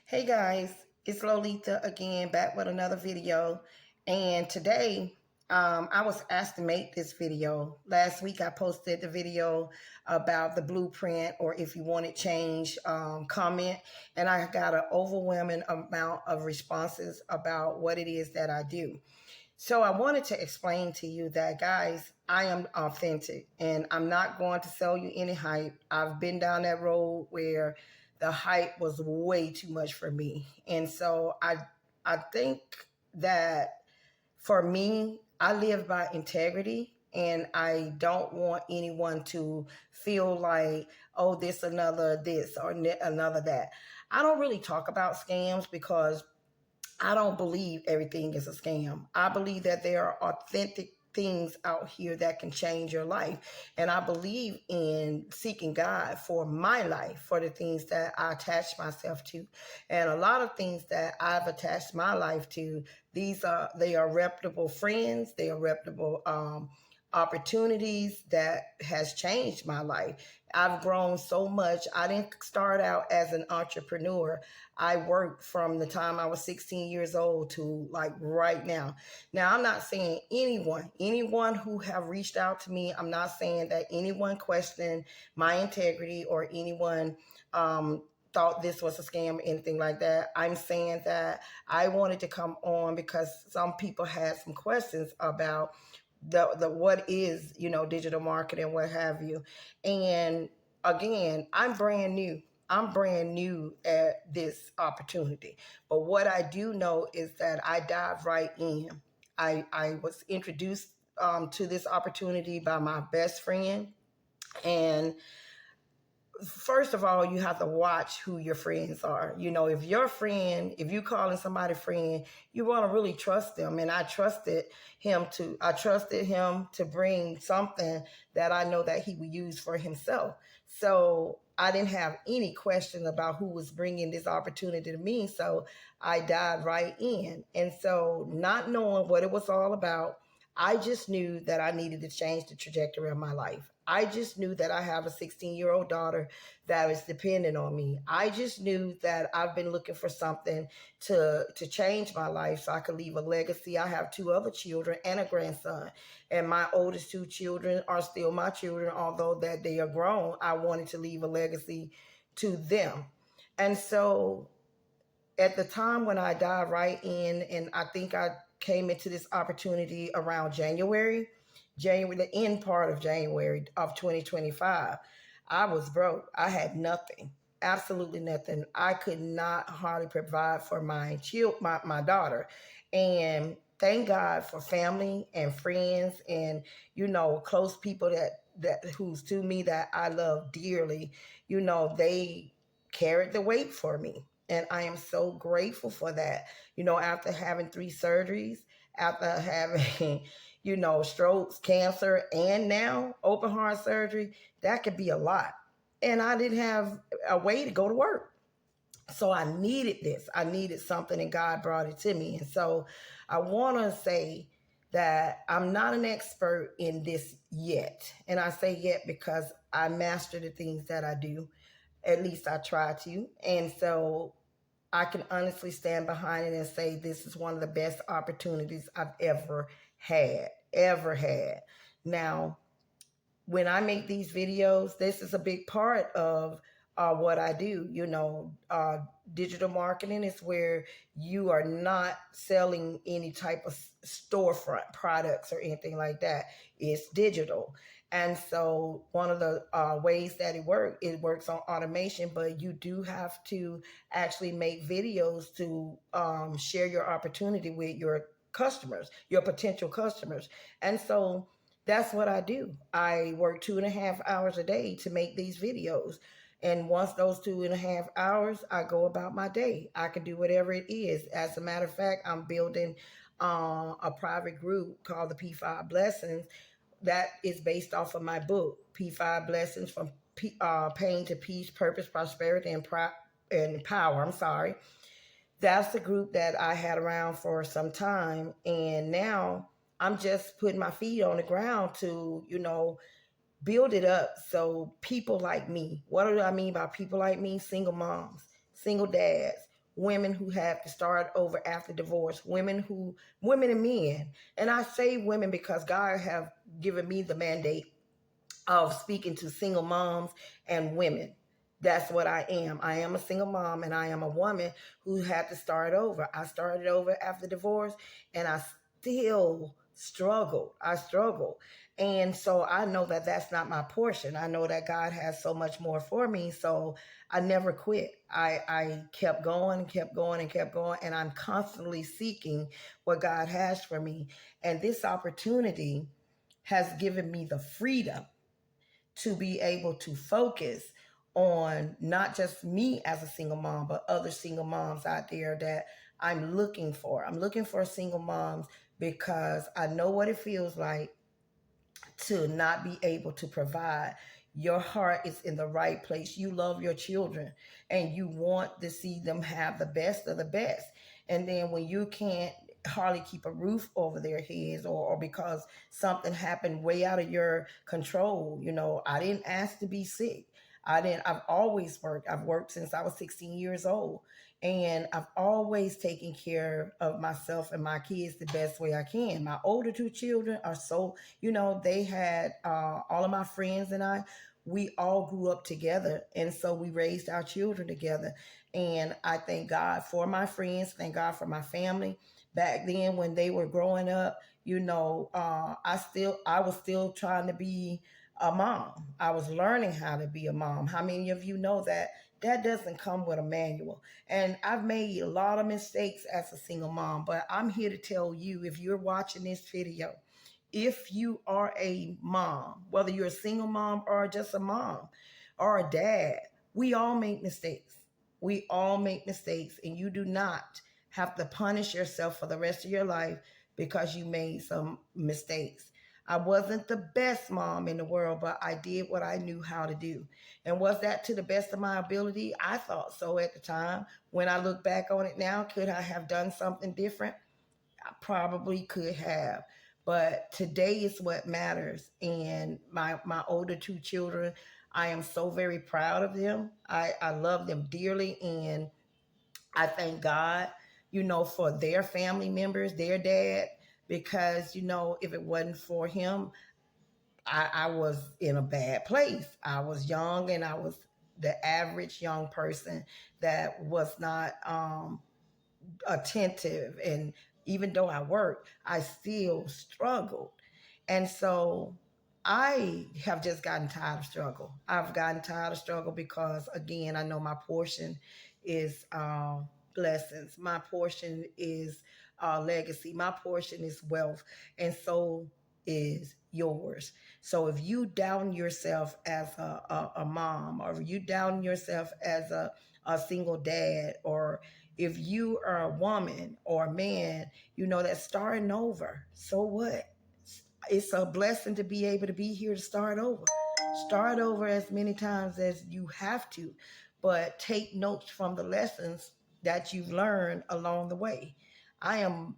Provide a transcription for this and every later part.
Hey guys, it's Lolita again, back with another video. And today, I was asked to make this video. Last week, I posted the video about the blueprint, or if you want it changed, comment. And I got an overwhelming amount of responses about what it is that I do. So I wanted to explain to you that, guys, I am authentic and I'm not going to sell you any hype. I've been down that road where the hype was way too much for me. And so I think that for me, I live by integrity and I don't want anyone to feel like, oh, this or another that. I don't really talk about scams because I don't believe everything is a scam. I believe that there are authentic things out here that can change your life. And I believe in seeking God for my life, for the things that I attach myself to. And a lot of things that I've attached my life to, they are reputable friends, they are reputable opportunities that has changed my life. I've grown so much. I didn't start out as an entrepreneur. I worked from the time I was 16 years old to like right now. Now, I'm not saying anyone who have reached out to me, I'm not saying that anyone questioned my integrity or anyone thought this was a scam or anything like that. I'm saying that I wanted to come on because some people had some questions about the what is, digital marketing, what have you. And again, I'm brand new at this opportunity. But what I do know is that I dive right in. I was introduced to this opportunity by my best friend. And first of all, you have to watch who your friends are. If your friend, if you calling somebody friend, you want to really trust them. And I trusted him to bring something that I know that he would use for himself. So I didn't have any question about who was bringing this opportunity to me. So I dived right in. And so, not knowing what it was all about, I just knew that I needed to change the trajectory of my life. I just knew that I have a 16-year-old daughter that is dependent on me. I just knew that I've been looking for something to change my life so I could leave a legacy. I have two other children and a grandson, and my oldest two children are still my children, although that they are grown. I wanted to leave a legacy to them. And so at the time when I dived right in, and I think I came into this opportunity around January, the end part of January of 2025. I was broke. I had nothing, absolutely nothing. I could not hardly provide for my daughter. And thank God for family and friends and, close people that who's to me that I love dearly. They carried the weight for me. And I am so grateful for that. After having three surgeries, after having strokes, cancer, and now open heart surgery, that could be a lot. And I didn't have a way to go to work. So I needed this. I needed something, and God brought it to me. And so I want to say that I'm not an expert in this yet. And I say yet because I master the things that I do. At least I try to. And so I can honestly stand behind it and say this is one of the best opportunities I've ever had. Now, when I make these videos, this is a big part of what I do. Digital marketing is where you are not selling any type of storefront products or anything like that. It's digital. And so one of the ways that it works on automation, but you do have to actually make videos to share your opportunity with your customers, your potential customers. And so that's what I do. I work 2.5 hours a day to make these videos. And once those 2.5 hours, I go about my day. I can do whatever it is. As a matter of fact, I'm building a private group called the P5 Blessings that is based off of my book, P5 Blessings from Pain to Peace, Purpose, Prosperity, and Power. I'm sorry. That's the group that I had around for some time. And now I'm just putting my feet on the ground to, build it up. So people like me, what do I mean by people like me? Single moms, single dads women who have to start over after divorce, women and men. And I say women because God have given me the mandate of speaking to single moms and women. That's what I am. I am a single mom and I am a woman who had to start over. I started over after divorce and I still struggled. I struggled. And so I know that that's not my portion. I know that God has so much more for me. So I never quit. I kept going and kept going and kept going. And I'm constantly seeking what God has for me. And this opportunity has given me the freedom to be able to focus on not just me as a single mom, but other single moms out there that I'm looking for. I'm looking for single moms because I know what it feels like to not be able to provide. Your heart is in the right place. You love your children and you want to see them have the best of the best. And then when you can't hardly keep a roof over their heads, or because something happened way out of your control, I didn't ask to be sick. I've always worked. I've worked since I was 16 years old. And I've always taken care of myself and my kids the best way I can. My older two children are so, they had all of my friends and we all grew up together. And so we raised our children together. And I thank God for my friends, thank God for my family. Back then when they were growing up, I was still trying to be a mom. I was learning how to be a mom. How many of you know that doesn't come with a manual? And I've made a lot of mistakes as a single mom, but I'm here to tell you, if you're watching this video, if you are a mom, whether you're a single mom or just a mom or a dad, we all make mistakes. We all make mistakes, and you do not have to punish yourself for the rest of your life because you made some mistakes. I wasn't the best mom in the world, but I did what I knew how to do. And was that to the best of my ability? I thought so at the time. When I look back on it now, could I have done something different? I probably could have. But today is what matters. And my older two children, I am so very proud of them. I love them dearly. And I thank God, for their family members, their dad, because, if it wasn't for him, I was in a bad place. I was young and I was the average young person that was not attentive. And even though I worked, I still struggled. And so I have just gotten tired of struggle. I've gotten tired of struggle because, again, I know my portion is blessings. My portion is legacy. My portion is wealth. And so is yours. So if you down yourself as a mom, or you down yourself as a single dad, or if you are a woman or a man, that's starting over. So what? It's a blessing to be able to be here to start over. Start over as many times as you have to, but take notes from the lessons that you've learned along the way. I am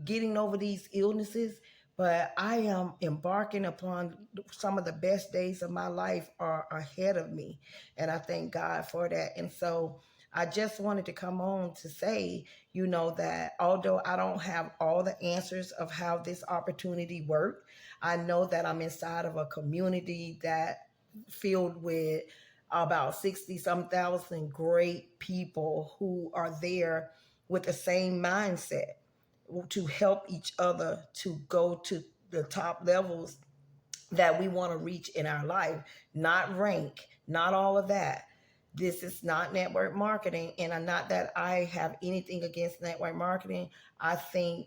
getting over these illnesses, but I am embarking upon some of the best days of my life are ahead of me. And I thank God for that. And so I just wanted to come on to say, that although I don't have all the answers of how this opportunity worked, I know that I'm inside of a community that filled with about 60 some thousand great people who are there with the same mindset to help each other to go to the top levels that we want to reach in our life, not rank, not all of that. This is not network marketing, and not that I have anything against network marketing. I think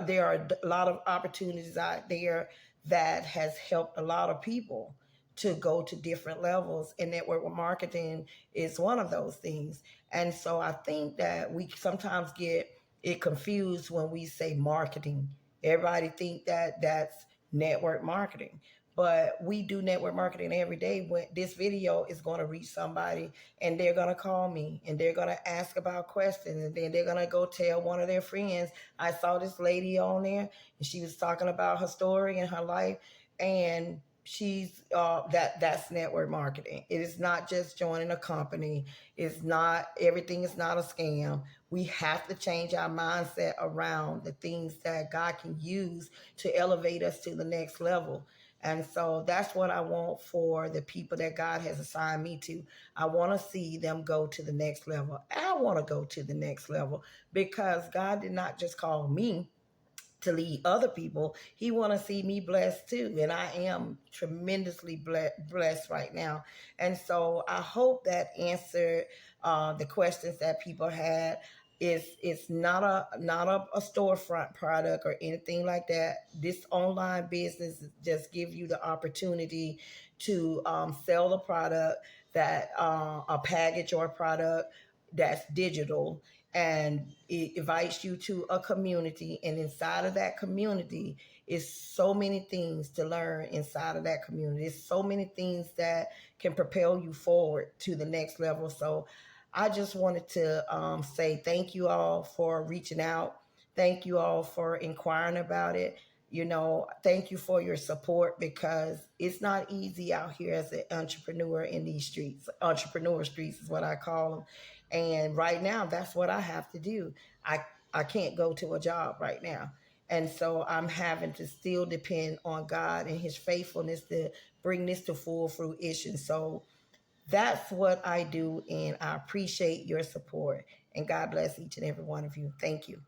there are a lot of opportunities out there that has helped a lot of people to go to different levels, and network marketing is one of those things. And so I think that we sometimes get it confused when we say marketing. Everybody think that that's network marketing, but we do network marketing every day. When this video is going to reach somebody, and they're going to call me and they're going to ask about questions, and then they're going to go tell one of their friends, I saw this lady on there and she was talking about her story and her life. And she's that's network marketing. It is not just joining a company. It's not, everything is not a scam. We have to change our mindset around the things that God can use to elevate us to the next level. And so that's what I want for the people that God has assigned me to. I want to see them go to the next level. I want to go to the next level because God did not just call me to lead other people. He want to see me blessed too, and I am tremendously blessed right now. And so I hope that answered the questions that people had. It's not a storefront product or anything like that. This online business just give you the opportunity to sell a product that a package or a product that's digital, and it invites you to a community, and inside of that community is so many things to learn. Inside of that community, there's so many things that can propel you forward to the next level. So I just wanted to say thank you all for reaching out. Thank you all for inquiring about it. Thank you for your support, because it's not easy out here as an entrepreneur in these streets. Entrepreneur streets is what I call them. And right now, that's what I have to do. I can't go to a job right now. And so I'm having to still depend on God and his faithfulness to bring this to full fruition. So that's what I do. And I appreciate your support. And God bless each and every one of you. Thank you.